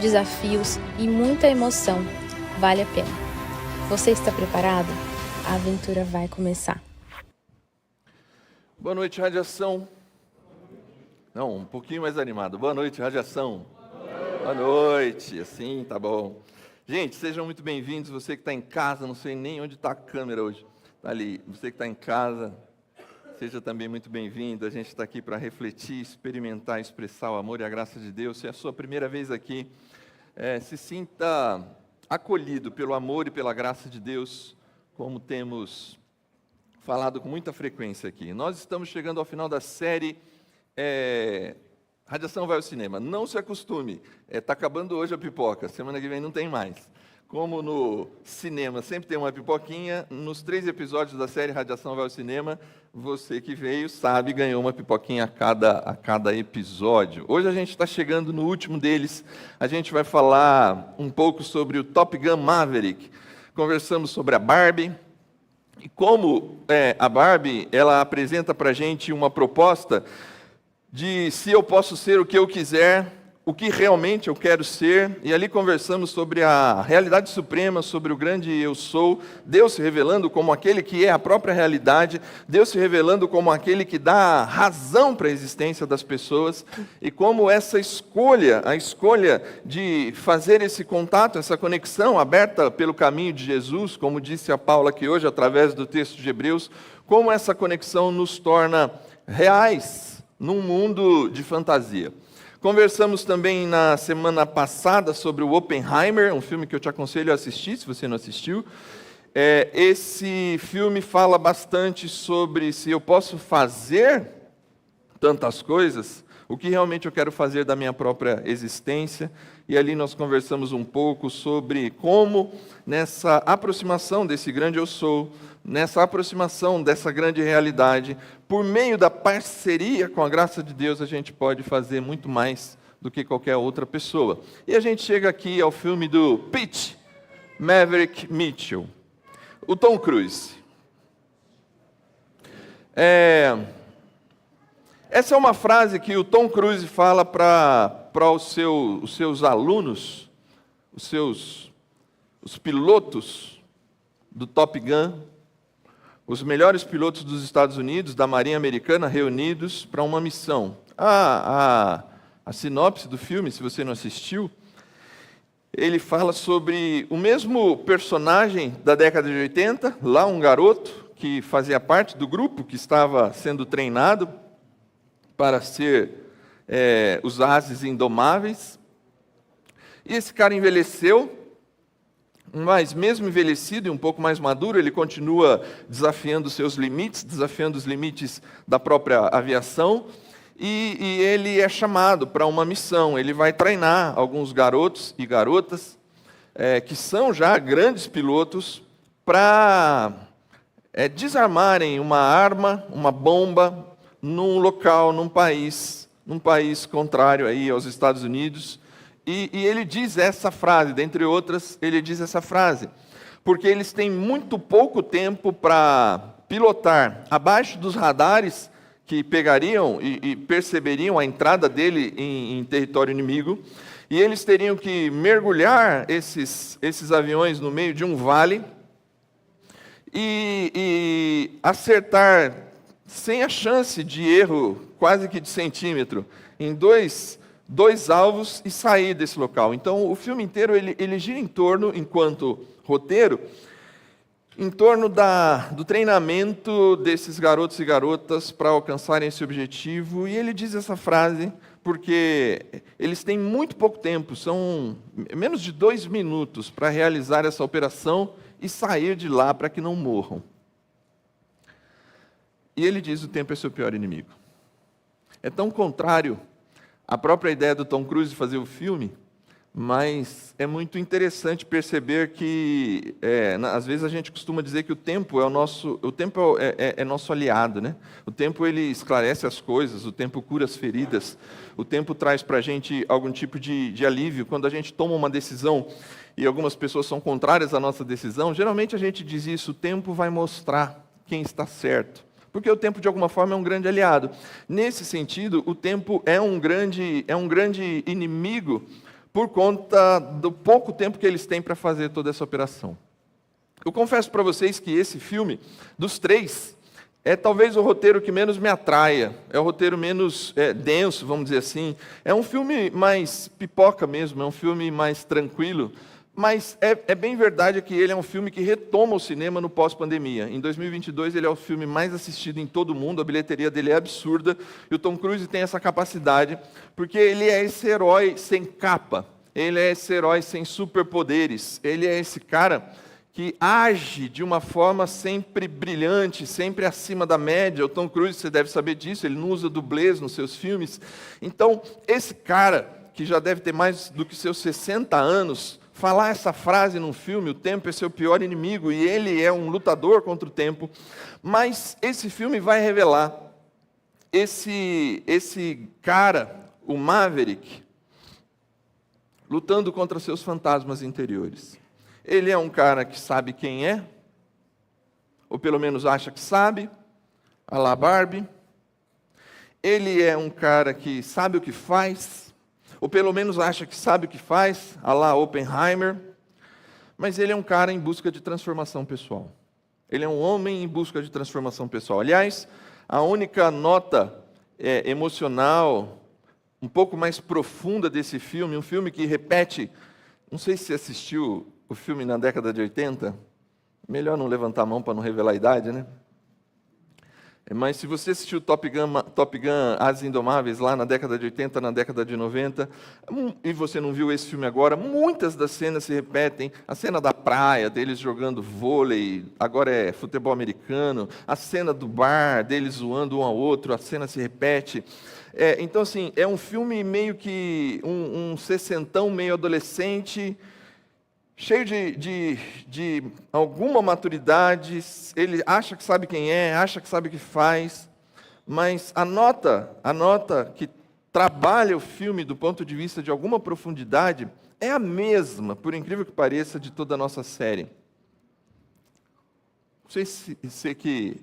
desafios e muita emoção. Vale a pena. Você está preparado? A aventura vai começar. Boa noite, Radiação. Não, um pouquinho mais animado. Boa noite, Radiação. Boa noite. Assim, tá bom. Gente, sejam muito bem-vindos. Você que está em casa, não sei nem onde está a câmera hoje. Está ali. Você que está em casa, seja também muito bem-vindo. A gente está aqui para refletir, experimentar, expressar o amor e a graça de Deus. Se é a sua primeira vez aqui, se sinta acolhido pelo amor e pela graça de Deus, como temos falado com muita frequência aqui. Nós estamos chegando ao final da série Radiação vai ao cinema. Não se acostume, está acabando hoje a pipoca, semana que vem não tem mais. Como no cinema sempre tem uma pipoquinha, nos 3 episódios da série Radiação vai ao cinema, você que veio sabe, ganhou uma pipoquinha a cada episódio. Hoje a gente está chegando no último deles, a gente vai falar um pouco sobre o Top Gun Maverick. Conversamos sobre a Barbie, e como a Barbie ela apresenta para a gente uma proposta de se eu posso ser o que eu quiser, o que realmente eu quero ser, e ali conversamos sobre a realidade suprema, sobre o grande eu sou, Deus se revelando como aquele que é a própria realidade, Deus se revelando como aquele que dá razão para a existência das pessoas, e como essa escolha, a escolha de fazer esse contato, essa conexão aberta pelo caminho de Jesus, como disse a Paula aqui hoje, através do texto de Hebreus, como essa conexão nos torna reais num mundo de fantasia. Conversamos também na semana passada sobre o Oppenheimer, um filme que eu te aconselho a assistir, se você não assistiu. Esse filme fala bastante sobre se eu posso fazer tantas coisas, o que realmente eu quero fazer da minha própria existência. E ali nós conversamos um pouco sobre como, nessa aproximação desse grande eu sou, nessa aproximação dessa grande realidade, por meio da parceria com a graça de Deus, a gente pode fazer muito mais do que qualquer outra pessoa. E a gente chega aqui ao filme do Pete Maverick Mitchell, o Tom Cruise. Essa é uma frase que o Tom Cruise fala para os seus alunos, os pilotos do Top Gun, os melhores pilotos dos Estados Unidos, da Marinha Americana, reunidos para uma missão. A sinopse do filme, se você não assistiu, ele fala sobre o mesmo personagem da década de 80, lá um garoto que fazia parte do grupo que estava sendo treinado para ser os ases indomáveis. E esse cara envelheceu, mas mesmo envelhecido e um pouco mais maduro, ele continua desafiando os seus limites, desafiando os limites da própria aviação, e ele é chamado para uma missão. Ele vai treinar alguns garotos e garotas que são já grandes pilotos para desarmarem uma arma, uma bomba, num local, num país contrário aí aos Estados Unidos. E ele diz essa frase, dentre outras, ele diz essa frase, porque eles têm muito pouco tempo para pilotar abaixo dos radares que pegariam e perceberiam a entrada dele em território inimigo, e eles teriam que mergulhar esses aviões no meio de um vale e acertar sem a chance de erro, quase que de centímetro, em dois alvos e sair desse local. Então, o filme inteiro ele gira em torno, enquanto roteiro, em torno do treinamento desses garotos e garotas para alcançarem esse objetivo. E ele diz essa frase porque eles têm muito pouco tempo, são menos de 2 minutos para realizar essa operação e sair de lá para que não morram. E ele diz: o tempo é seu pior inimigo. É tão contrário à própria ideia do Tom Cruise de fazer o filme, mas é muito interessante perceber que, às vezes a gente costuma dizer que o tempo é nosso aliado, né? O tempo ele esclarece as coisas, o tempo cura as feridas, o tempo traz para a gente algum tipo de alívio. Quando a gente toma uma decisão e algumas pessoas são contrárias à nossa decisão, geralmente a gente diz isso: o tempo vai mostrar quem está certo. Porque o tempo, de alguma forma, é um grande aliado. Nesse sentido, o tempo é um grande inimigo, por conta do pouco tempo que eles têm para fazer toda essa operação. Eu confesso para vocês que esse filme, dos três, é talvez o roteiro que menos me atraia, é o roteiro menos denso, vamos dizer assim. É um filme mais pipoca mesmo, é um filme mais tranquilo, mas é bem verdade que ele é um filme que retoma o cinema no pós-pandemia. Em 2022 ele é o filme mais assistido em todo o mundo, a bilheteria dele é absurda, e o Tom Cruise tem essa capacidade, porque ele é esse herói sem capa, ele é esse herói sem superpoderes, ele é esse cara que age de uma forma sempre brilhante, sempre acima da média. O Tom Cruise, você deve saber disso, ele não usa dublês nos seus filmes. Então, esse cara, que já deve ter mais do que seus 60 anos, falar essa frase num filme, o tempo é seu pior inimigo, e ele é um lutador contra o tempo, mas esse filme vai revelar esse cara, o Maverick, lutando contra seus fantasmas interiores. Ele é um cara que sabe quem é, ou pelo menos acha que sabe, a la Barbie. Ele é um cara que sabe o que faz, ou pelo menos acha que sabe o que faz, a la Oppenheimer. Mas ele é um cara em busca de transformação pessoal. Ele é um homem em busca de transformação pessoal. Aliás, a única nota emocional, um pouco mais profunda desse filme, um filme que repete, não sei se você assistiu o filme na década de 80, melhor não levantar a mão para não revelar a idade, né? Mas se você assistiu Top Gun Asas Indomáveis lá na década de 80, na década de 90, e você não viu esse filme agora, muitas das cenas se repetem. A cena da praia, deles jogando vôlei, agora é futebol americano. A cena do bar, deles zoando um ao outro, a cena se repete. Então, assim, é um filme meio que um sessentão meio adolescente, cheio de alguma maturidade. Ele acha que sabe quem é, acha que sabe o que faz, mas a nota que trabalha o filme do ponto de vista de alguma profundidade é a mesma, por incrível que pareça, de toda a nossa série. Não sei se você que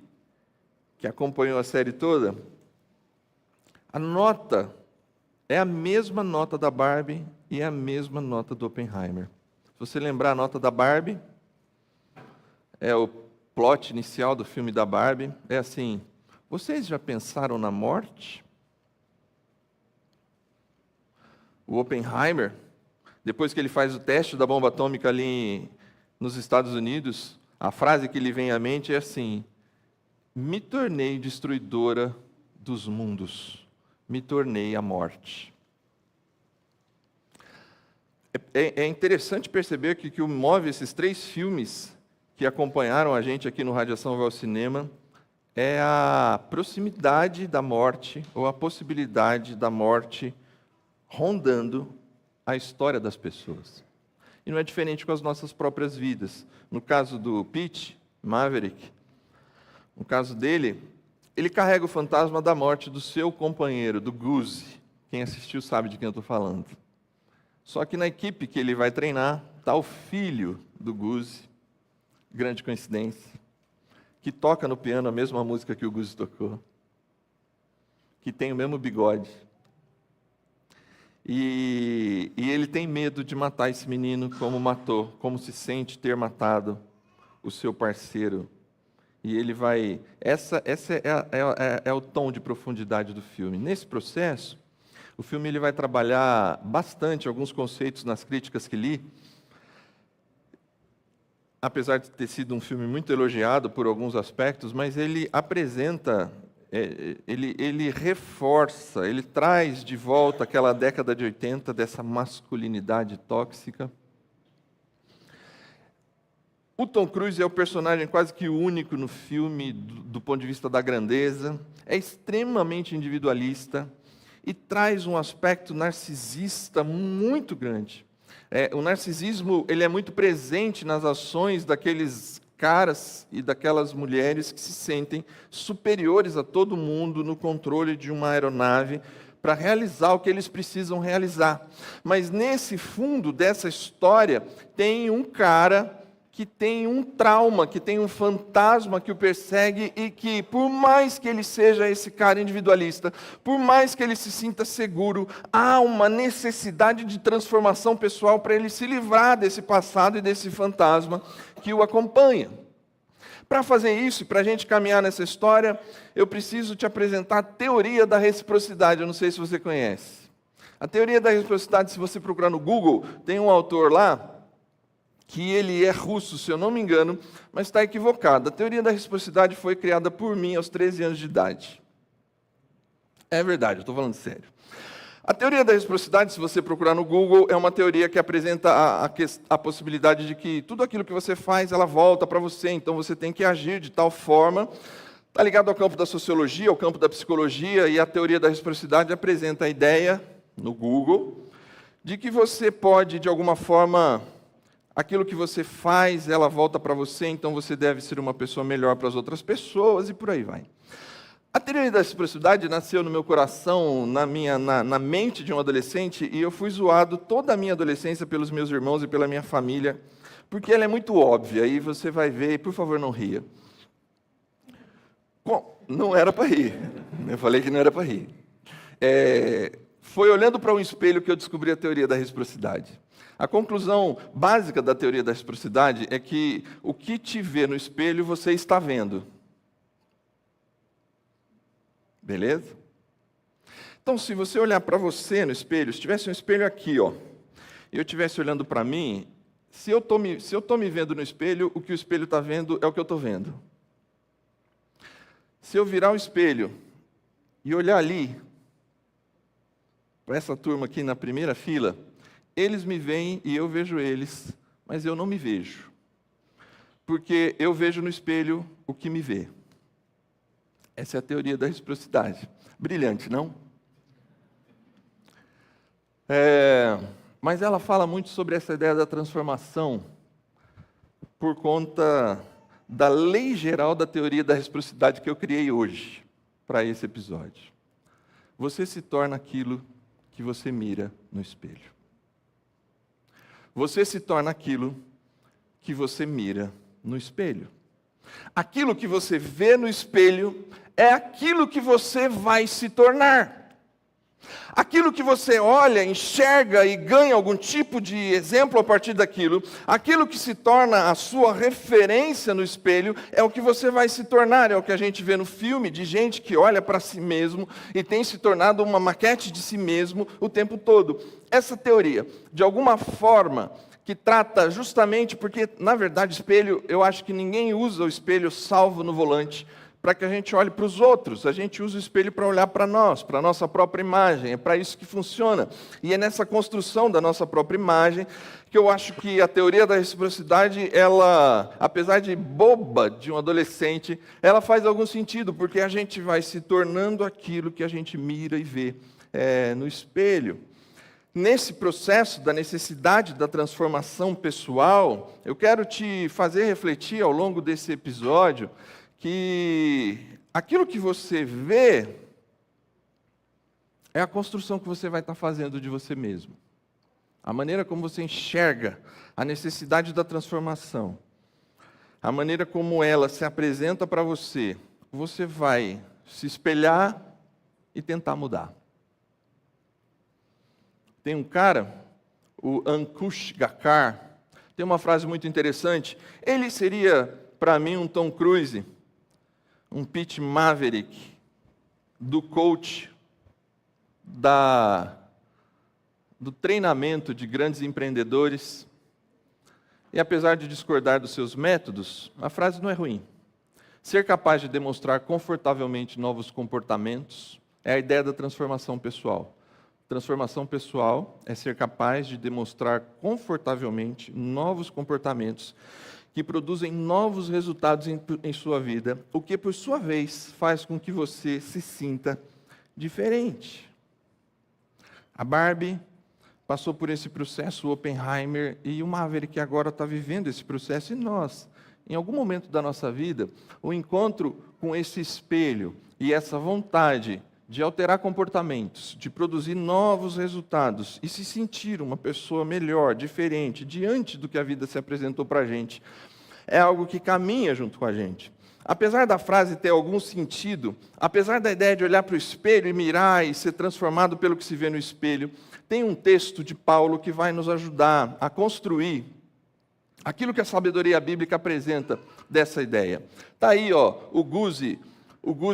acompanhou a série toda, a nota é a mesma nota da Barbie e é a mesma nota do Oppenheimer. Se você lembrar a nota da Barbie, é o plot inicial do filme da Barbie, é assim: vocês já pensaram na morte? O Oppenheimer, depois que ele faz o teste da bomba atômica ali nos Estados Unidos, a frase que lhe vem à mente é assim: me tornei destruidora dos mundos, me tornei a morte. É interessante perceber que o que move esses três filmes que acompanharam a gente aqui no Radiação Vai ao Cinema é a proximidade da morte, ou a possibilidade da morte rondando a história das pessoas. E não é diferente com as nossas próprias vidas. No caso do Pete Maverick, no caso dele, ele carrega o fantasma da morte do seu companheiro, do Goose. Quem assistiu sabe de quem eu estou falando. Só que na equipe que ele vai treinar, está o filho do Goose, grande coincidência, que toca no piano a mesma música que o Goose tocou, que tem o mesmo bigode. E ele tem medo de matar esse menino como matou, como se sente ter matado o seu parceiro. E ele vai... Essa é o tom de profundidade do filme. Nesse processo, o filme ele vai trabalhar bastante alguns conceitos nas críticas que li. Apesar de ter sido um filme muito elogiado por alguns aspectos, mas ele apresenta, ele reforça, ele traz de volta aquela década de 80 dessa masculinidade tóxica. O Tom Cruise é o personagem quase que único no filme do ponto de vista da grandeza, é extremamente individualista, e traz um aspecto narcisista muito grande. O narcisismo ele é muito presente nas ações daqueles caras e daquelas mulheres que se sentem superiores a todo mundo no controle de uma aeronave para realizar o que eles precisam realizar. Mas nesse fundo dessa história tem um cara que tem um trauma, que tem um fantasma que o persegue e que, por mais que ele seja esse cara individualista, por mais que ele se sinta seguro, há uma necessidade de transformação pessoal para ele se livrar desse passado e desse fantasma que o acompanha. Para fazer isso, e para a gente caminhar nessa história, eu preciso te apresentar a teoria da reciprocidade. Eu não sei se você conhece. A teoria da reciprocidade, se você procurar no Google, tem um autor lá, que ele é russo, se eu não me engano, mas está equivocado. A teoria da reciprocidade foi criada por mim aos 13 anos de idade. É verdade, eu estou falando sério. A teoria da reciprocidade, se você procurar no Google, é uma teoria que apresenta a possibilidade de que tudo aquilo que você faz, ela volta para você, então você tem que agir de tal forma. Está ligado ao campo da sociologia, ao campo da psicologia, e a teoria da reciprocidade apresenta a ideia, no Google, de que você pode, de alguma forma, aquilo que você faz, ela volta para você, então você deve ser uma pessoa melhor para as outras pessoas, e por aí vai. A teoria da reciprocidade nasceu no meu coração, na mente de um adolescente, e eu fui zoado toda a minha adolescência pelos meus irmãos e pela minha família, porque ela é muito óbvia, e você vai ver, e por favor não ria. Bom, não era para rir, eu falei que não era para rir. Foi olhando para um espelho que eu descobri a teoria da reciprocidade. A conclusão básica da teoria da reciprocidade é que o que te vê no espelho, você está vendo. Beleza? Então, se você olhar para você no espelho, se tivesse um espelho aqui, ó, e eu estivesse olhando para mim, se eu estou me vendo no espelho, o que o espelho está vendo é o que eu estou vendo. Se eu virar o espelho e olhar ali, para essa turma aqui na primeira fila, eles me veem e eu vejo eles, mas eu não me vejo. Porque eu vejo no espelho o que me vê. Essa é a teoria da reciprocidade. Brilhante, não? Mas ela fala muito sobre essa ideia da transformação por conta da lei geral da teoria da reciprocidade que eu criei hoje para esse episódio. Você se torna aquilo que você mira no espelho. Você se torna aquilo que você mira no espelho. Aquilo que você vê no espelho é aquilo que você vai se tornar. Aquilo que você olha, enxerga e ganha algum tipo de exemplo a partir daquilo, aquilo que se torna a sua referência no espelho, é o que você vai se tornar. É o que a gente vê no filme, de gente que olha para si mesmo e tem se tornado uma maquete de si mesmo o tempo todo. Essa teoria, de alguma forma, que trata justamente, porque, na verdade, espelho, eu acho que ninguém usa o espelho salvo no volante, para que a gente olhe para os outros. A gente usa o espelho para olhar para nós, para a nossa própria imagem. É para isso que funciona. E é nessa construção da nossa própria imagem que eu acho que a teoria da reciprocidade, ela, apesar de boba de um adolescente, ela faz algum sentido, porque a gente vai se tornando aquilo que a gente mira e vê no espelho. Nesse processo da necessidade da transformação pessoal, eu quero te fazer refletir ao longo desse episódio que aquilo que você vê é a construção que você vai estar fazendo de você mesmo. A maneira como você enxerga a necessidade da transformação, a maneira como ela se apresenta para você, você vai se espelhar e tentar mudar. Tem um cara, o Ankush Gakar, tem uma frase muito interessante. Ele seria, para mim, um Tom Cruise, um Pete Maverick, do coach, do treinamento de grandes empreendedores. E apesar de discordar dos seus métodos, a frase não é ruim. Ser capaz de demonstrar confortavelmente novos comportamentos é a ideia da transformação pessoal. Transformação pessoal é ser capaz de demonstrar confortavelmente novos comportamentos que produzem novos resultados em sua vida, o que, por sua vez, faz com que você se sinta diferente. A Barbie passou por esse processo, o Oppenheimer, e o Maverick agora está vivendo esse processo, e nós, em algum momento da nossa vida, o encontro com esse espelho e essa vontade de alterar comportamentos, de produzir novos resultados e se sentir uma pessoa melhor, diferente, diante do que a vida se apresentou para a gente, é algo que caminha junto com a gente. Apesar da frase ter algum sentido, apesar da ideia de olhar para o espelho e mirar e ser transformado pelo que se vê no espelho, tem um texto de Paulo que vai nos ajudar a construir aquilo que a sabedoria bíblica apresenta dessa ideia. Está aí, o Guzzi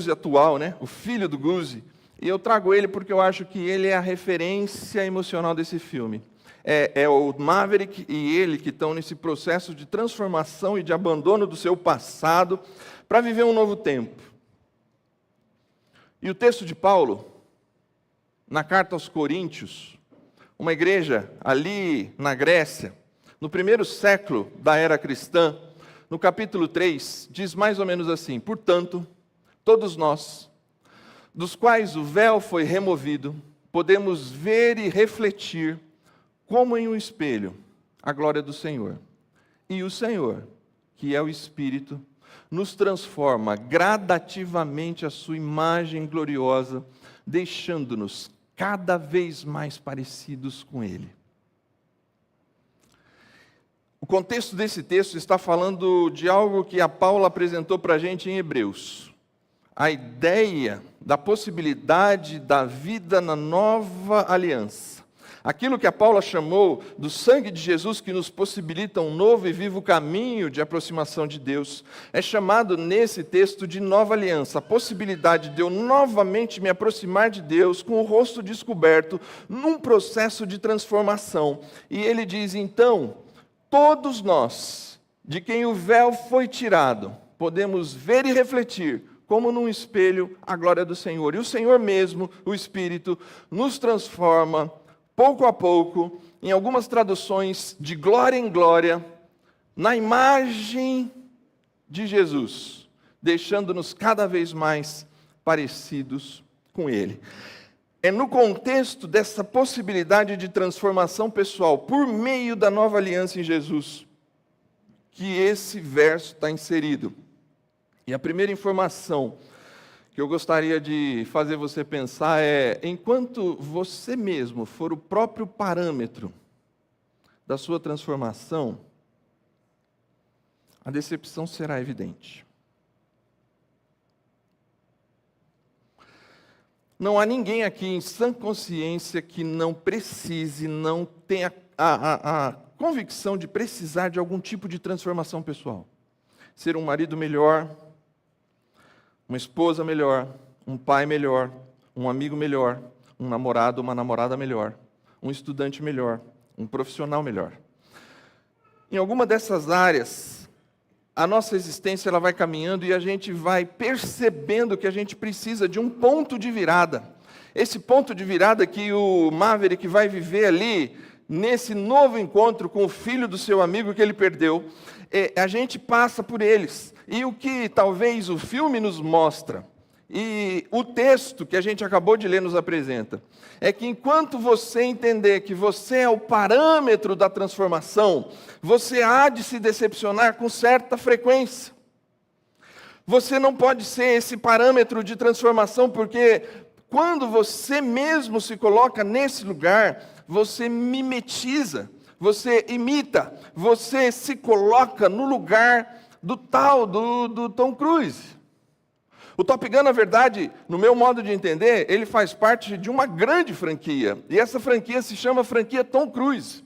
atual, né? O filho do Guzzi, e eu trago ele porque eu acho que ele é a referência emocional desse filme. É o Maverick e ele que estão nesse processo de transformação e de abandono do seu passado para viver um novo tempo. E o texto de Paulo, na carta aos Coríntios, uma igreja ali na Grécia, no primeiro século da era cristã, no capítulo 3, diz mais ou menos assim: portanto, todos nós, dos quais o véu foi removido, podemos ver e refletir, como em um espelho, a glória do Senhor. E o Senhor, que é o Espírito, nos transforma gradativamente à sua imagem gloriosa, deixando-nos cada vez mais parecidos com Ele. O contexto desse texto está falando de algo que a Paula apresentou para a gente em Hebreus. A ideia da possibilidade da vida na nova aliança. Aquilo que a Paula chamou do sangue de Jesus que nos possibilita um novo e vivo caminho de aproximação de Deus, é chamado nesse texto de nova aliança, a possibilidade de eu novamente me aproximar de Deus com o rosto descoberto num processo de transformação. E ele diz, então, todos nós, de quem o véu foi tirado, podemos ver e refletir, como num espelho, a glória do Senhor. E o Senhor mesmo, o Espírito, nos transforma pouco a pouco, em algumas traduções, de glória em glória, na imagem de Jesus, deixando-nos cada vez mais parecidos com Ele. É no contexto dessa possibilidade de transformação pessoal, por meio da nova aliança em Jesus, que esse verso está inserido. E a primeira informação que eu gostaria de fazer você pensar é: enquanto você mesmo for o próprio parâmetro da sua transformação, a decepção será evidente. Não há ninguém aqui em sã consciência que não precise, não tenha a convicção de precisar de algum tipo de transformação pessoal. Ser um marido melhor, uma esposa melhor, um pai melhor, um amigo melhor, um namorado, uma namorada melhor, um estudante melhor, um profissional melhor. Em alguma dessas áreas, a nossa existência ela vai caminhando e a gente vai percebendo que a gente precisa de um ponto de virada. Esse ponto de virada que o Maverick vai viver ali, nesse novo encontro com o filho do seu amigo que ele perdeu, a gente passa por eles. E o que talvez o filme nos mostra, e o texto que a gente acabou de ler nos apresenta, é que enquanto você entender que você é o parâmetro da transformação, você há de se decepcionar com certa frequência. Você não pode ser esse parâmetro de transformação, porque quando você mesmo se coloca nesse lugar, você mimetiza, você imita, você se coloca no lugar do Tom Cruise. O Top Gun, na verdade, no meu modo de entender, ele faz parte de uma grande franquia. E essa franquia se chama franquia Tom Cruise.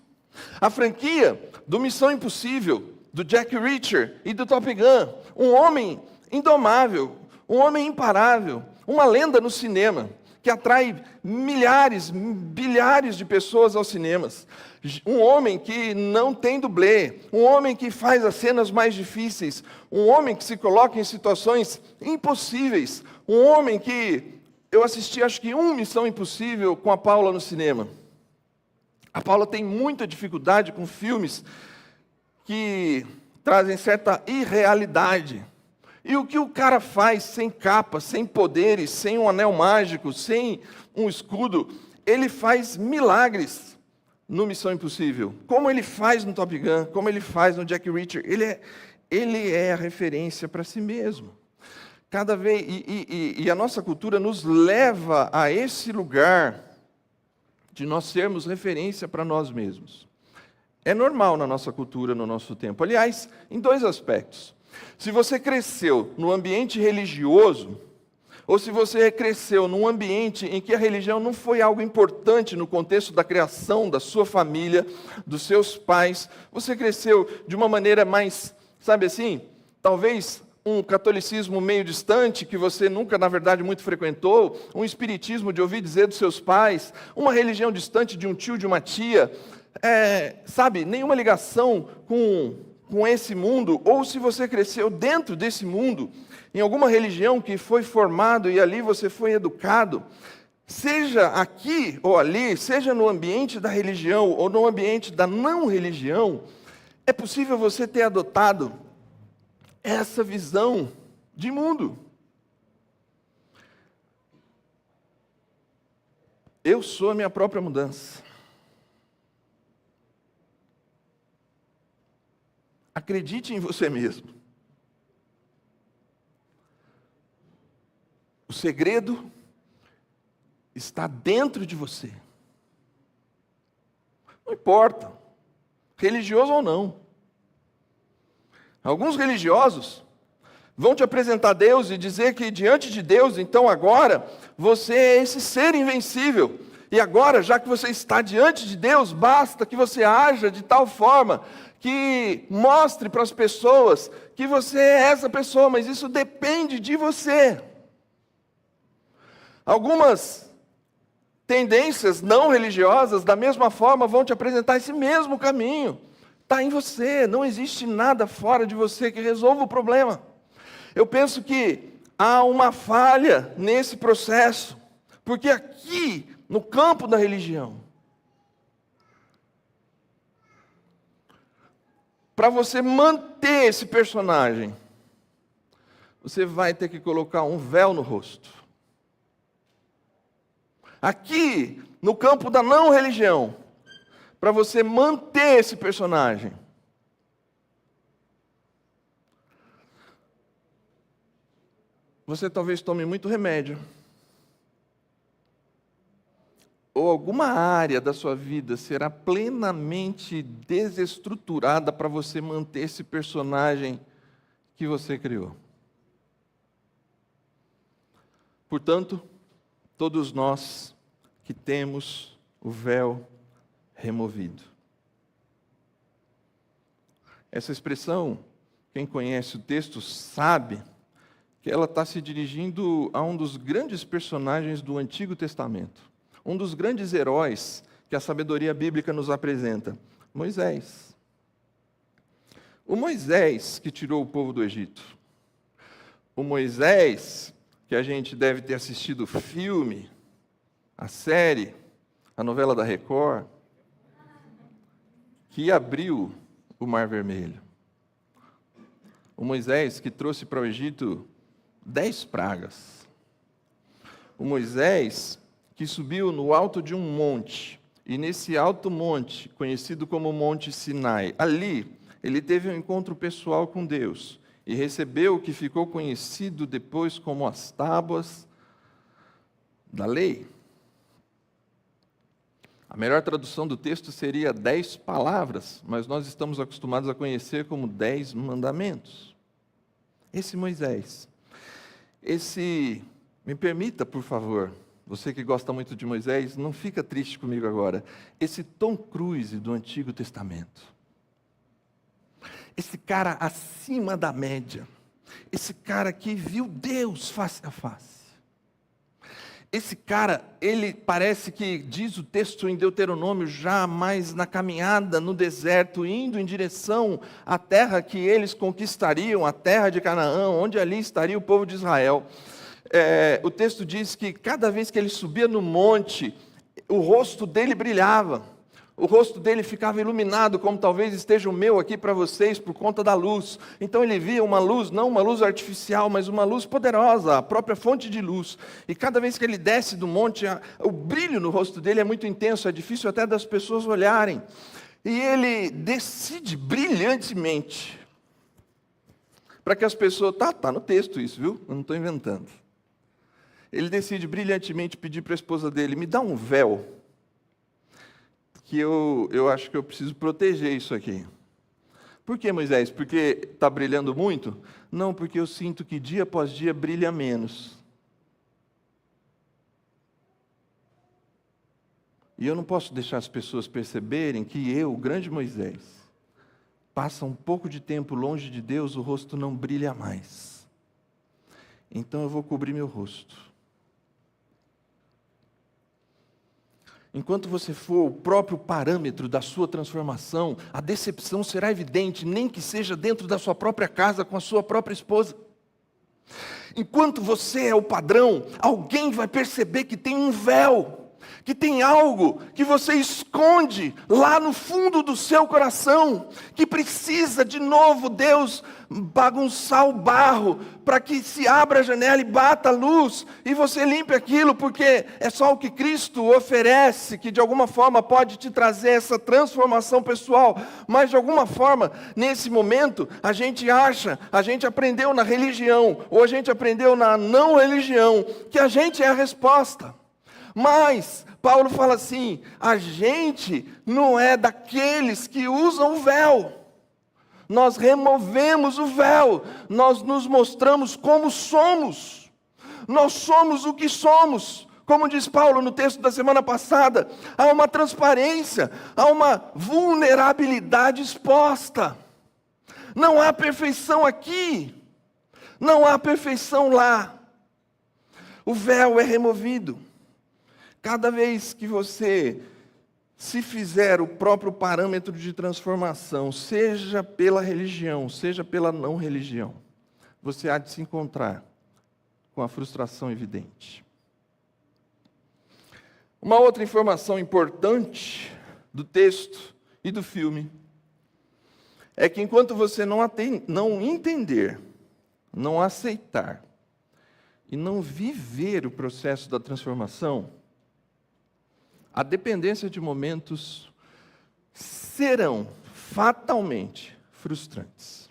A franquia do Missão Impossível, do Jack Reacher e do Top Gun. Um homem indomável, um homem imparável, uma lenda no cinema, que atrai milhares, bilhares de pessoas aos cinemas. Um homem que não tem dublê, um homem que faz as cenas mais difíceis, um homem que se coloca em situações impossíveis, um homem que... Eu assisti, acho que Missão Impossível com a Paula no cinema. A Paula tem muita dificuldade com filmes que trazem certa irrealidade. E o que o cara faz sem capa, sem poderes, sem um anel mágico, sem um escudo, ele faz milagres no Missão Impossível. Como ele faz no Top Gun, como ele faz no Jack Reacher. Ele é a referência para si mesmo. cada vez e a nossa cultura nos leva a esse lugar de nós sermos referência para nós mesmos. É normal na nossa cultura, no nosso tempo. Aliás, em dois aspectos. Se você cresceu no ambiente religioso, ou se você cresceu num ambiente em que a religião não foi algo importante no contexto da criação da sua família, dos seus pais, você cresceu de uma maneira mais, sabe assim, talvez um catolicismo meio distante, que você nunca, na verdade, muito frequentou, um espiritismo de ouvir dizer dos seus pais, uma religião distante de um tio, de uma tia, sabe, nenhuma ligação com esse mundo, ou se você cresceu dentro desse mundo, em alguma religião que foi formado e ali você foi educado, seja aqui ou ali, seja no ambiente da religião ou no ambiente da não religião, é possível você ter adotado essa visão de mundo. Eu sou a minha própria mudança. Acredite em você mesmo. O segredo está dentro de você. Não importa, religioso ou não. Alguns religiosos vão te apresentar Deus e dizer que diante de Deus, então agora, você é esse ser invencível. E agora, já que você está diante de Deus, basta que você haja de tal forma que mostre para as pessoas que você é essa pessoa, mas isso depende de você. Algumas tendências não religiosas, da mesma forma, vão te apresentar esse mesmo caminho. Está em você, não existe nada fora de você que resolva o problema. Eu penso que há uma falha nesse processo, porque aqui, no campo da religião, para você manter esse personagem, você vai ter que colocar um véu no rosto. Aqui, no campo da não religião, para você manter esse personagem, você talvez tome muito remédio, ou alguma área da sua vida será plenamente desestruturada para você manter esse personagem que você criou. Portanto, todos nós que temos o véu removido. Essa expressão, quem conhece o texto sabe que ela está se dirigindo a um dos grandes personagens do Antigo Testamento. Um dos grandes heróis que a sabedoria bíblica nos apresenta, Moisés. O Moisés que tirou o povo do Egito. O Moisés que a gente deve ter assistido o filme, a série, a novela da Record, que abriu o Mar Vermelho. O Moisés que trouxe para o Egito 10 pragas. O Moisés que subiu no alto de um monte, e nesse alto monte, conhecido como Monte Sinai, ali ele teve um encontro pessoal com Deus, e recebeu o que ficou conhecido depois como as tábuas da lei. A melhor tradução do texto seria 10 palavras, mas nós estamos acostumados a conhecer como 10 mandamentos. Esse Moisés, me permita, por favor, você que gosta muito de Moisés, não fica triste comigo agora. Esse Tom Cruise do Antigo Testamento. Esse cara acima da média. Esse cara que viu Deus face a face. Esse cara, ele parece que, diz o texto em Deuteronômio, já mais na caminhada no deserto, indo em direção à terra que eles conquistariam, a terra de Canaã, onde ali estaria o povo de Israel. O texto diz que cada vez que ele subia no monte, o rosto dele brilhava, o rosto dele ficava iluminado, como talvez esteja o meu aqui para vocês, por conta da luz. Então ele via uma luz, não uma luz artificial, mas uma luz poderosa, a própria fonte de luz. E cada vez que ele desce do monte, o brilho no rosto dele é muito intenso, é difícil até das pessoas olharem. E ele decide brilhantemente para que as pessoas... Tá no texto isso, viu? Eu não estou inventando. Ele decide brilhantemente pedir para a esposa dele, me dá um véu, que eu acho que eu preciso proteger isso aqui. Por que, Moisés? Porque está brilhando muito? Não, porque eu sinto que dia após dia brilha menos. E eu não posso deixar as pessoas perceberem que eu, o grande Moisés, passa um pouco de tempo longe de Deus, o rosto não brilha mais. Então eu vou cobrir meu rosto. Enquanto você for o próprio parâmetro da sua transformação, a decepção será evidente, nem que seja dentro da sua própria casa, com a sua própria esposa. Enquanto você é o padrão, alguém vai perceber que tem um véu, que tem algo que você esconde lá no fundo do seu coração, que precisa de novo Deus bagunçar o barro, para que se abra a janela e bata a luz, e você limpe aquilo, porque é só o que Cristo oferece, que de alguma forma pode te trazer essa transformação pessoal, mas de alguma forma, nesse momento, a gente aprendeu na religião, ou a gente aprendeu na não religião, que a gente é a resposta. Mas Paulo fala assim, a gente não é daqueles que usam o véu. Nós removemos o véu, nós nos mostramos como somos. Nós somos o que somos. Como diz Paulo no texto da semana passada, há uma transparência, há uma vulnerabilidade exposta. Não há perfeição aqui, não há perfeição lá. O véu é removido. Cada vez que você se fizer o próprio parâmetro de transformação, seja pela religião, seja pela não religião, você há de se encontrar com a frustração evidente. Uma outra informação importante do texto e do filme é que enquanto você não entender, não aceitar e não viver o processo da transformação, a dependência de momentos serão fatalmente frustrantes.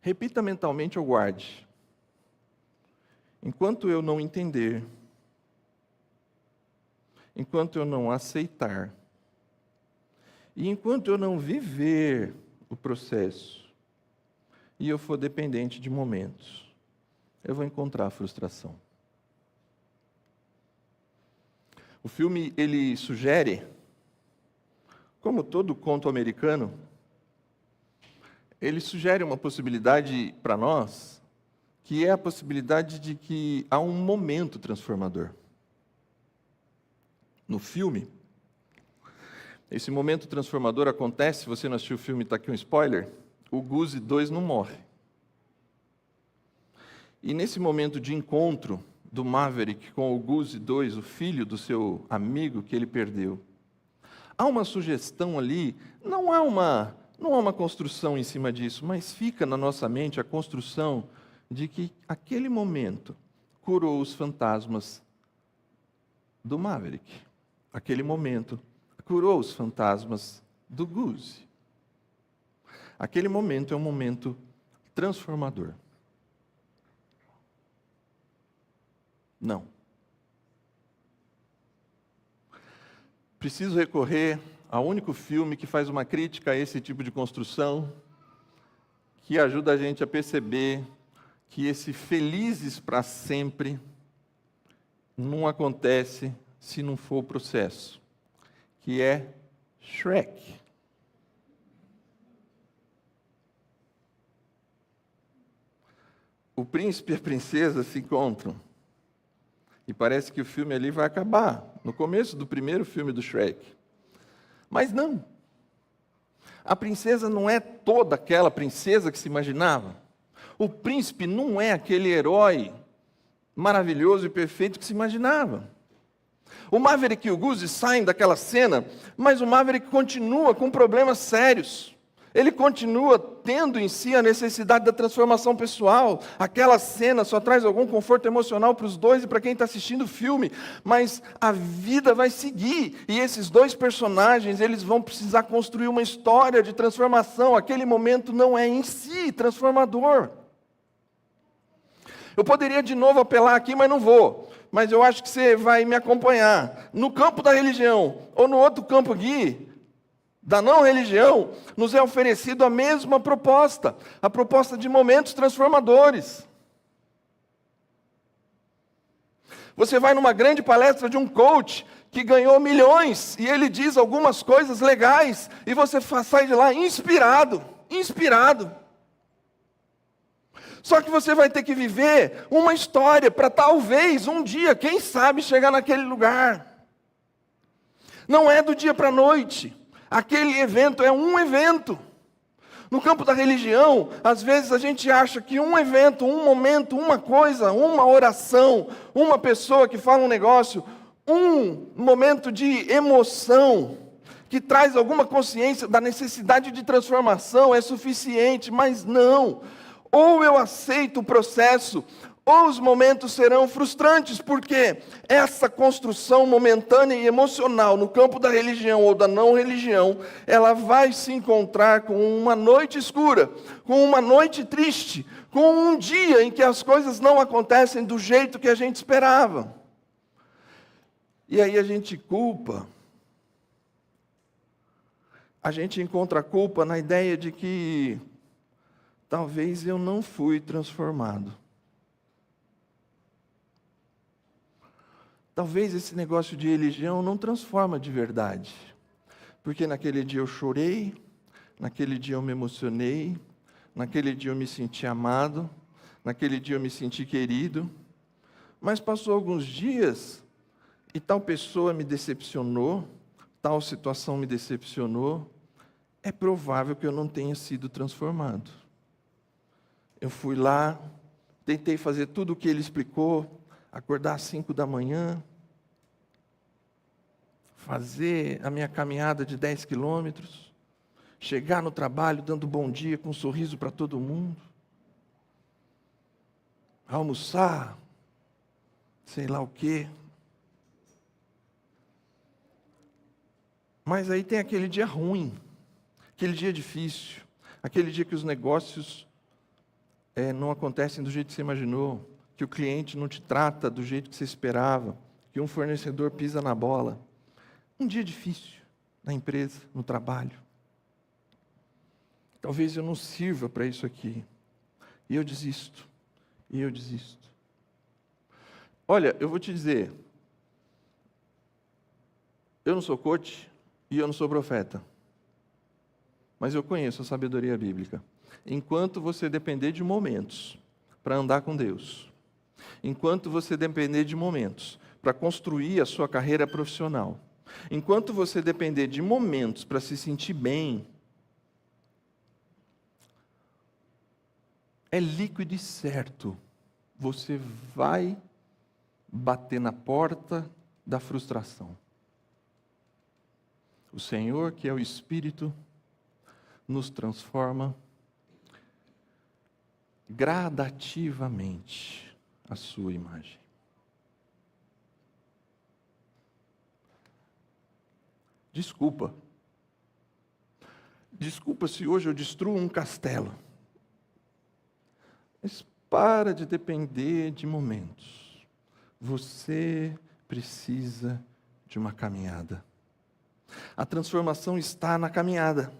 Repita mentalmente ou guarde. Enquanto eu não entender, enquanto eu não aceitar, e enquanto eu não viver o processo, e eu for dependente de momentos, eu vou encontrar frustração. O filme, ele sugere, como todo conto americano, ele sugere uma possibilidade para nós, que é a possibilidade de que há um momento transformador. No filme, esse momento transformador acontece, se você não assistiu o filme, está aqui um spoiler, o Goose 2 não morre. E nesse momento de encontro do Maverick com o Goose 2, o filho do seu amigo que ele perdeu, há uma sugestão ali, não há uma construção em cima disso, mas fica na nossa mente a construção de que aquele momento curou os fantasmas do Maverick. Aquele momento curou os fantasmas do Goose. Aquele momento é um momento transformador. Não. Preciso recorrer ao único filme que faz uma crítica a esse tipo de construção, que ajuda a gente a perceber que esse felizes para sempre não acontece se não for o processo, que é Shrek. O príncipe e a princesa se encontram. E parece que o filme ali vai acabar, no começo do primeiro filme do Shrek. Mas não. A princesa não é toda aquela princesa que se imaginava. O príncipe não é aquele herói maravilhoso e perfeito que se imaginava. O Maverick e o Goose saem daquela cena, mas o Maverick continua com problemas sérios. Ele continua tendo em si a necessidade da transformação pessoal. Aquela cena só traz algum conforto emocional para os dois e para quem está assistindo o filme. Mas a vida vai seguir. E esses dois personagens, eles vão precisar construir uma história de transformação. Aquele momento não é em si transformador. Eu poderia de novo apelar aqui, mas não vou. Mas eu acho que você vai me acompanhar. No campo da religião, ou no outro campo aqui, da não religião, nos é oferecido a mesma proposta, a proposta de momentos transformadores. Você vai numa grande palestra de um coach que ganhou milhões, e ele diz algumas coisas legais, e você sai de lá inspirado. Só que você vai ter que viver uma história para talvez um dia, quem sabe, chegar naquele lugar. Não é do dia para a noite. Aquele evento é um evento. No campo da religião, às vezes a gente acha que um evento, um momento, uma coisa, uma oração, uma pessoa que fala um negócio, um momento de emoção, que traz alguma consciência da necessidade de transformação é suficiente, mas não. Ou eu aceito o processo, ou os momentos serão frustrantes, porque essa construção momentânea e emocional no campo da religião ou da não religião, ela vai se encontrar com uma noite escura, com uma noite triste, com um dia em que as coisas não acontecem do jeito que a gente esperava. E aí a gente culpa. A gente encontra a culpa na ideia de que talvez eu não fui transformado. Talvez esse negócio de religião não transforma de verdade. Porque naquele dia eu chorei, naquele dia eu me emocionei, naquele dia eu me senti amado, naquele dia eu me senti querido. Mas passou alguns dias e tal pessoa me decepcionou, tal situação me decepcionou. É provável que eu não tenha sido transformado. Eu fui lá, tentei fazer tudo o que ele explicou, acordar às 5 da manhã, fazer a minha caminhada de 10 quilômetros, chegar no trabalho dando bom dia com um sorriso para todo mundo, almoçar, sei lá o quê. Mas aí tem aquele dia ruim, aquele dia difícil, aquele dia que os negócios não acontecem do jeito que você imaginou, que o cliente não te trata do jeito que você esperava, que um fornecedor pisa na bola. Um dia difícil na empresa, no trabalho. Talvez eu não sirva para isso aqui. E eu desisto. Olha, eu vou te dizer, eu não sou coach e eu não sou profeta. Mas eu conheço a sabedoria bíblica. Enquanto você depender de momentos para andar com Deus, enquanto você depender de momentos para construir a sua carreira profissional, enquanto você depender de momentos para se sentir bem, é líquido e certo, você vai bater na porta da frustração. O Senhor, que é o Espírito, nos transforma gradativamente à sua imagem. Desculpa se hoje eu destruo um castelo. Mas para de depender de momentos. Você precisa de uma caminhada. A transformação está na caminhada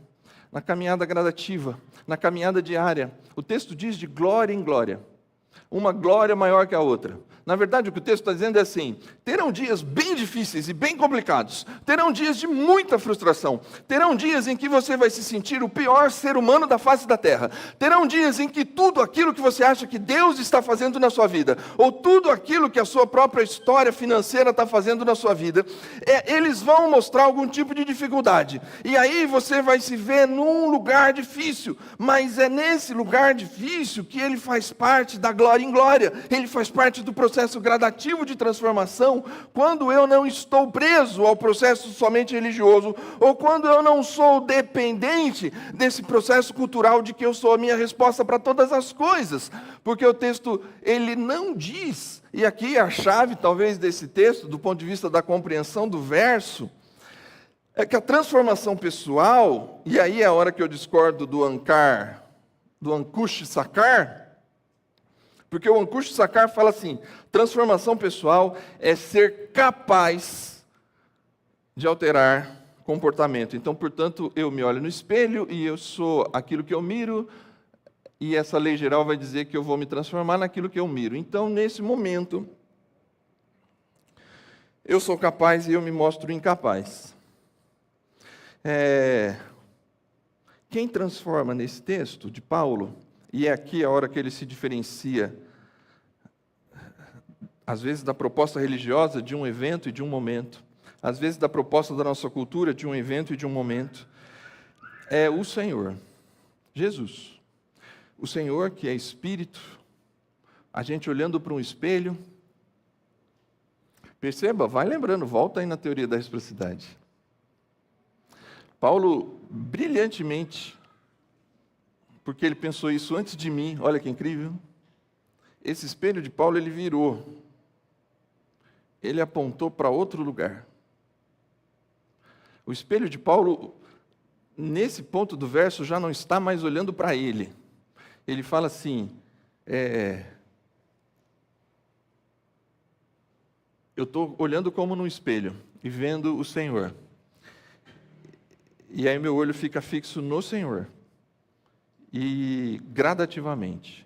gradativa, na caminhada diária. O texto diz de glória em glória, uma glória maior que a outra. Na verdade, o que o texto está dizendo é assim: terão dias bem difíceis e bem complicados, terão dias de muita frustração, terão dias em que você vai se sentir o pior ser humano da face da terra, terão dias em que tudo aquilo que você acha que Deus está fazendo na sua vida, ou tudo aquilo que a sua própria história financeira está fazendo na sua vida, eles vão mostrar algum tipo de dificuldade, e aí você vai se ver num lugar difícil, mas é nesse lugar difícil que ele faz parte da glória em glória, ele faz parte do processo processo gradativo de transformação quando eu não estou preso ao processo somente religioso, ou quando eu não sou dependente desse processo cultural de que eu sou a minha resposta para todas as coisas. Porque o texto, ele não diz, e aqui a chave talvez desse texto, do ponto de vista da compreensão do verso, é que a transformação pessoal, e aí é a hora que eu discordo do Ankush Sakar, porque o Ankush Sakar fala assim: transformação pessoal é ser capaz de alterar comportamento. Então, portanto, eu me olho no espelho e eu sou aquilo que eu miro, e essa lei geral vai dizer que eu vou me transformar naquilo que eu miro. Então, nesse momento, eu sou capaz e eu me mostro incapaz. Quem transforma nesse texto de Paulo, e é aqui a hora que ele se diferencia, às vezes da proposta religiosa de um evento e de um momento, às vezes da proposta da nossa cultura de um evento e de um momento, é o Senhor, Jesus. O Senhor que é Espírito, a gente olhando para um espelho, perceba, vai lembrando, volta aí na teoria da reciprocidade. Paulo, brilhantemente, porque ele pensou isso antes de mim, olha que incrível, esse espelho de Paulo ele virou, ele apontou para outro lugar. O espelho de Paulo, nesse ponto do verso, já não está mais olhando para ele. Ele fala assim, eu estou olhando como num espelho e vendo o Senhor. E aí meu olho fica fixo no Senhor. E gradativamente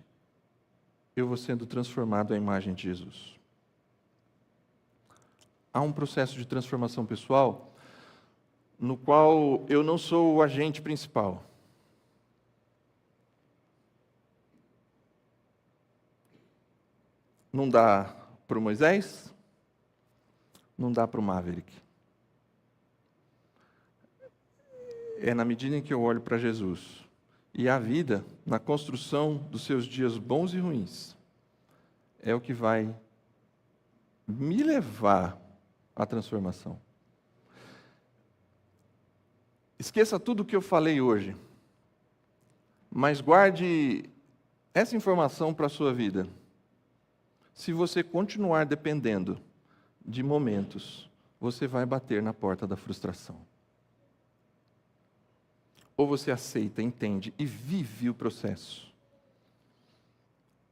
eu vou sendo transformado à imagem de Jesus. Há um processo de transformação pessoal no qual eu não sou o agente principal. Não dá para o Moisés, não dá para o Maverick. É na medida em que eu olho para Jesus. E a vida, na construção dos seus dias bons e ruins, é o que vai me levar à transformação. Esqueça tudo o que eu falei hoje, mas guarde essa informação para a sua vida. Se você continuar dependendo de momentos, você vai bater na porta da frustração. Ou você aceita, entende e vive o processo.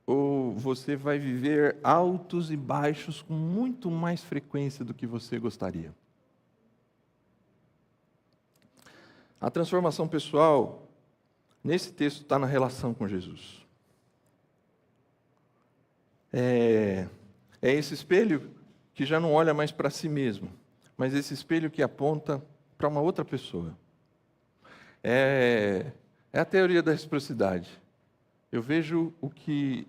Ou você vai viver altos e baixos com muito mais frequência do que você gostaria. A transformação pessoal, nesse texto, está na relação com Jesus. É esse espelho que já não olha mais para si mesmo, mas esse espelho que aponta para uma outra pessoa. É a teoria da reciprocidade. Eu vejo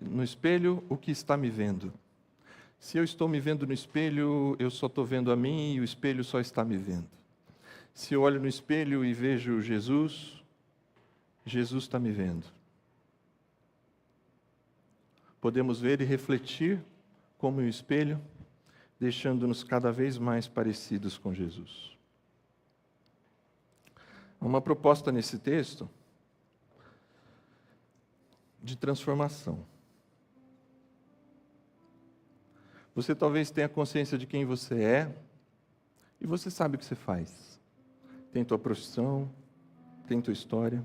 no espelho o que está me vendo. Se eu estou me vendo no espelho, eu só estou vendo a mim e o espelho só está me vendo. Se eu olho no espelho e vejo Jesus, Jesus está me vendo. Podemos ver e refletir como um espelho, deixando-nos cada vez mais parecidos com Jesus. Há uma proposta nesse texto de transformação. Você talvez tenha consciência de quem você é e você sabe o que você faz. Tem tua profissão, tem tua história.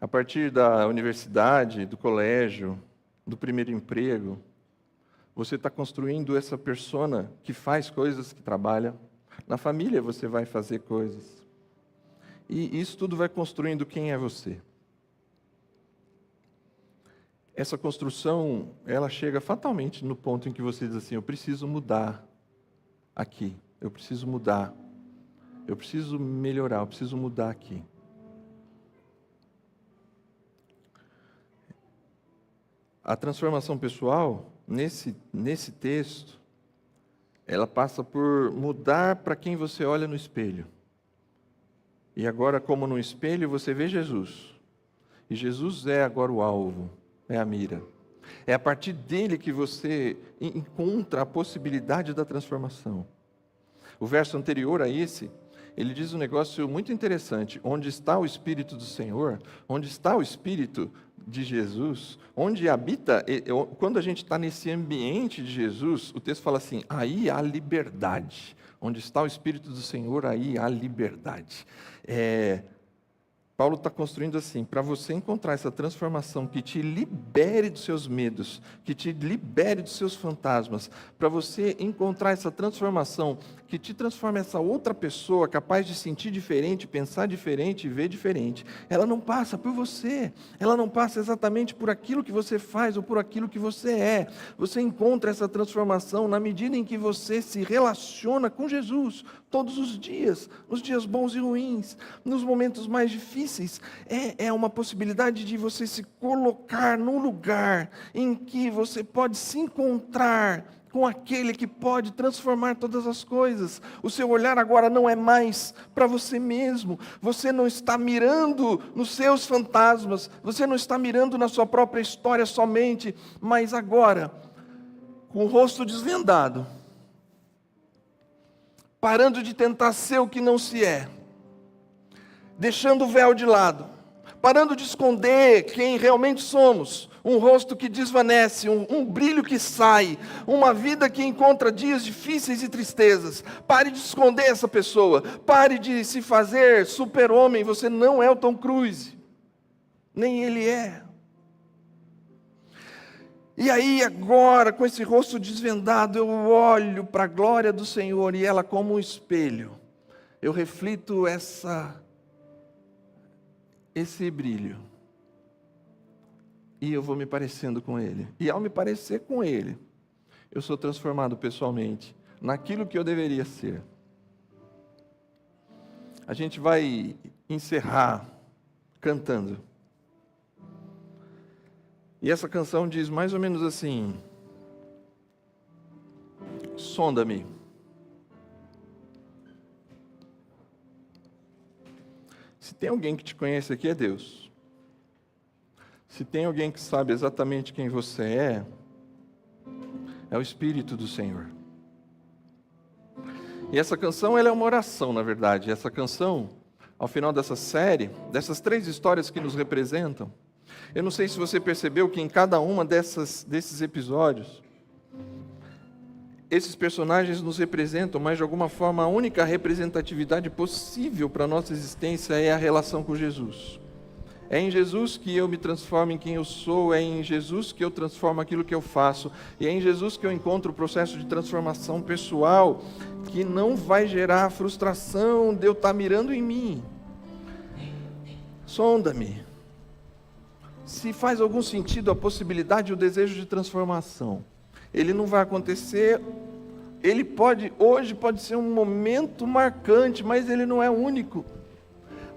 A partir da universidade, do colégio, do primeiro emprego, você está construindo essa persona que faz coisas, que trabalha. Na família você vai fazer coisas. E isso tudo vai construindo quem é você. Essa construção, ela chega fatalmente no ponto em que você diz assim: eu preciso mudar aqui, eu preciso mudar, eu preciso melhorar, eu preciso mudar aqui. A transformação pessoal, nesse texto, ela passa por mudar para quem você olha no espelho. E agora, como no espelho, você vê Jesus. E Jesus é agora o alvo, é a mira. É a partir dele que você encontra a possibilidade da transformação. O verso anterior a esse, ele diz um negócio muito interessante. Onde está o Espírito do Senhor, onde está o Espírito de Jesus, onde habita, quando a gente está nesse ambiente de Jesus, o texto fala assim, aí há liberdade. Onde está o Espírito do Senhor, aí há liberdade. Paulo está construindo assim, para você encontrar essa transformação que te libere dos seus medos, que te libere dos seus fantasmas, para você encontrar essa transformação que te transforma essa outra pessoa capaz de sentir diferente, pensar diferente, ver diferente. Ela não passa por você, ela não passa exatamente por aquilo que você faz ou por aquilo que você é. Você encontra essa transformação na medida em que você se relaciona com Jesus todos os dias, nos dias bons e ruins, nos momentos mais difíceis. É uma possibilidade de você se colocar num lugar em que você pode se encontrar com aquele que pode transformar todas as coisas. O seu olhar agora não é mais para você mesmo. Você não está mirando nos seus fantasmas. Você não está mirando na sua própria história somente. Mas agora, com o rosto desvendado, parando de tentar ser o que não se é, deixando o véu de lado, parando de esconder quem realmente somos, um rosto que desvanece, um brilho que sai, uma vida que encontra dias difíceis e tristezas. Pare de esconder essa pessoa, pare de se fazer super-homem. Você não é o Tom Cruise, nem ele é. E aí agora, com esse rosto desvendado, eu olho para a glória do Senhor e ela como um espelho. Eu reflito esse brilho. E eu vou me parecendo com Ele. E ao me parecer com Ele, eu sou transformado pessoalmente naquilo que eu deveria ser. A gente vai encerrar cantando. E essa canção diz mais ou menos assim: sonda-me. Se tem alguém que te conhece aqui, é Deus. Se tem alguém que sabe exatamente quem você é o Espírito do Senhor. E essa canção, ela é uma oração, na verdade. Essa canção, ao final dessa série, dessas 3 histórias que nos representam, eu não sei se você percebeu que em cada uma desses episódios, esses personagens nos representam, mas de alguma forma a única representatividade possível para a nossa existência é a relação com Jesus. É em Jesus que eu me transformo em quem eu sou, é em Jesus que eu transformo aquilo que eu faço, e é em Jesus que eu encontro o processo de transformação pessoal, que não vai gerar frustração de eu estar mirando em mim. Sonda-me. Se faz algum sentido a possibilidade e o desejo de transformação, ele não vai acontecer. Hoje pode ser um momento marcante, mas ele não é único.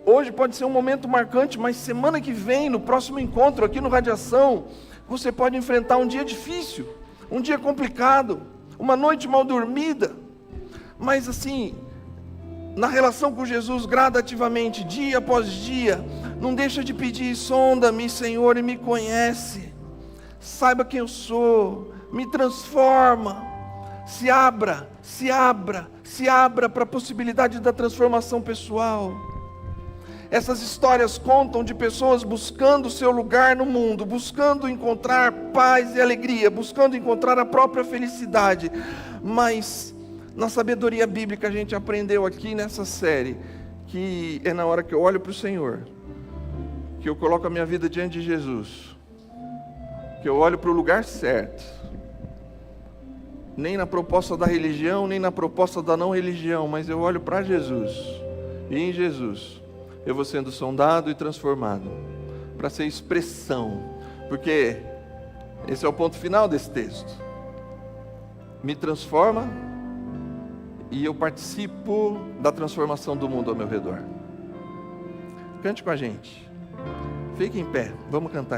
Hoje pode ser um momento marcante, mas semana que vem, no próximo encontro aqui no Radiação, você pode enfrentar um dia difícil, um dia complicado, uma noite mal dormida. Mas assim, na relação com Jesus, gradativamente, dia após dia, não deixa de pedir: sonda-me, Senhor, e me conhece. Saiba quem eu sou, me transforma. Se abra para a possibilidade da transformação pessoal. Essas histórias contam de pessoas buscando o seu lugar no mundo, buscando encontrar paz e alegria, buscando encontrar a própria felicidade. Mas na sabedoria bíblica a gente aprendeu aqui nessa série que é na hora que eu olho para o Senhor, que eu coloco a minha vida diante de Jesus, que eu olho para o lugar certo. Nem na proposta da religião, nem na proposta da não religião, mas eu olho para Jesus. E em Jesus eu vou sendo sondado e transformado para ser expressão, porque esse é o ponto final desse texto. Me transforma e eu participo da transformação do mundo ao meu redor. Cante com a gente. Fique em pé, vamos cantar.